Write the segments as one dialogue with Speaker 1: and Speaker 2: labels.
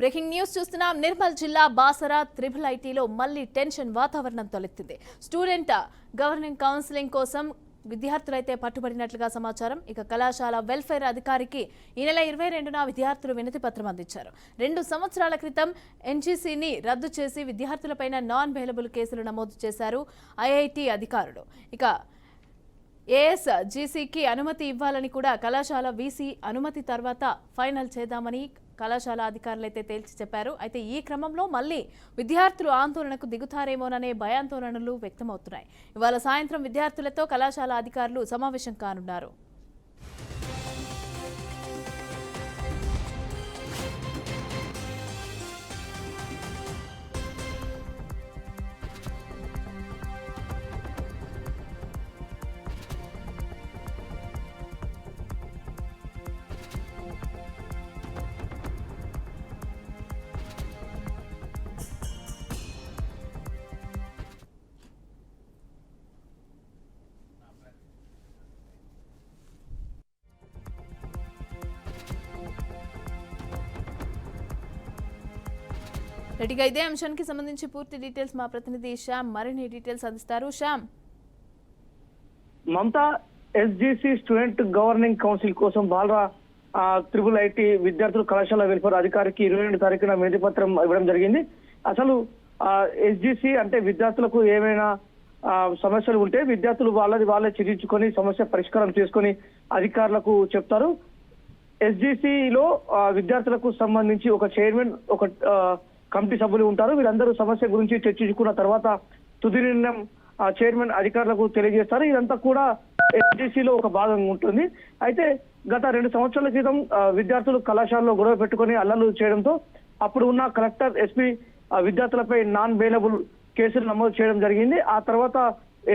Speaker 1: Breaking news చూస్తున్నాం. నిర్మల్ జిల్లా Basara triple ఐటీలో మళ్లీ టెన్షన్ వాతావరణం తలెత్తింది. స్టూడెంట్ గవర్నింగ్ కౌన్సిలింగ్ కోసం విద్యార్థులైతే పట్టుబడినట్లుగా సమాచారం. ఇక కళాశాల వెల్ఫేర్ అధికారికి ఈ నెల 22న విద్యార్థులు వినతి పత్రం అందించారు. 2 సంవత్సరాల క్రితం ఎన్జీసీని రద్దు చేసి విద్యార్థులపైన నాన్ బెయిలబుల్ కేసులు నమోదు చేశారు ఐఐటీ అధికారులు. ఇక ఏఎస్జీసీకి అనుమతి ఇవ్వాలని కూడా కళాశాల వీసీ అనుమతి తర్వాత ఫైనల్ చేద్దామని కళాశాల అధికారులైతే తేల్చి చెప్పారు. అయితే ఈ క్రమంలో మళ్లీ విద్యార్థులు ఆందోళనకు దిగుతారేమోననే భయాందోళనలు వ్యక్తమవుతున్నాయి. ఇవాళ సాయంత్రం విద్యార్థులతో కళాశాల అధికారులు సమావేశం కానున్నారు. రెడ్డిగా ఇదే అంశానికి సంబంధించి పూర్తి డీటెయిల్స్ మా ప్రతినిధి శ్యామ్ మరిన్ని డీటెయిల్స్ అందిస్తారు. Shyam,
Speaker 2: Mamata, SGC student governing council కోసం బాలరా త్రిబుల్ ఐటీ విద్యార్థులు కళాశాల వెల్ఫేర్ అధికారికి 22 తారీఖున వినతి పత్రం ఇవ్వడం జరిగింది. అసలు ఎస్జీసీ అంటే విద్యార్థులకు ఏమైనా సమస్యలు ఉంటే విద్యార్థులు వాళ్ళే చర్చించుకొని సమస్య పరిష్కారం చేసుకొని అధికారులకు చెప్తారు. ఎస్జీసీలో విద్యార్థులకు సంబంధించి ఒక చైర్మన్, ఒక కమిటీ సభ్యులు ఉంటారు. వీరందరూ సమస్య గురించి చర్చించుకున్న తర్వాత తుది నిర్ణయం చైర్మన్ అధికారులకు తెలియజేస్తారు. ఇదంతా కూడా ఎస్జీసీలో ఒక భాగంగా ఉంటుంది. అయితే గత 2 సంవత్సరాల క్రితం విద్యార్థులు కళాశాలలో గొడవ పెట్టుకుని అల్లర్లు చేయడంతో అప్పుడు ఉన్న కలెక్టర్, ఎస్పీ విద్యార్థులపై నాన్ బెయిలబుల్ కేసులు నమోదు చేయడం జరిగింది. ఆ తర్వాత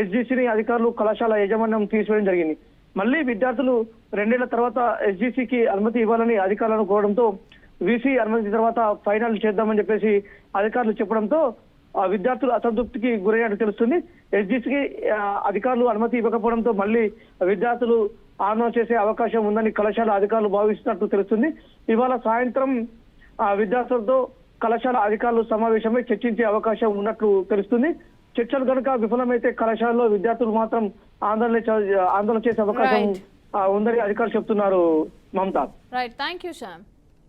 Speaker 2: ఎస్జీసీని అధికారులు కళాశాల యాజమాన్యం తీసివేయడం జరిగింది. మళ్ళీ విద్యార్థులు 2 ఏళ్ల తర్వాత ఎస్జీసీకి అనుమతి ఇవ్వాలని అధికారులను కోరడంతో వీసీ అనుమతి తర్వాత ఫైనల్ చేద్దామని చెప్పేసి అధికారులు చెప్పడంతో విద్యార్థులు అసంతృప్తికి గురైనట్టు తెలుస్తుంది. ఎస్జీసీకి అధికారులు అనుమతి ఇవ్వకపోవడంతో మళ్ళీ విద్యార్థులు ఆందోళన చేసే అవకాశం ఉందని కళాశాల అధికారులు భావిస్తున్నట్టు తెలుస్తుంది. ఇవాళ సాయంత్రం విద్యార్థులతో కళాశాల అధికారులు సమావేశమై చర్చించే అవకాశం ఉన్నట్లు తెలుస్తుంది. చర్చలు కనుక విఫలమైతే కళాశాలలో విద్యార్థులు మాత్రం ఆందోళన చేసే అవకాశం ఉందని అధికారులు చెప్తున్నారు. Mamata,
Speaker 1: right, thank you Shyam.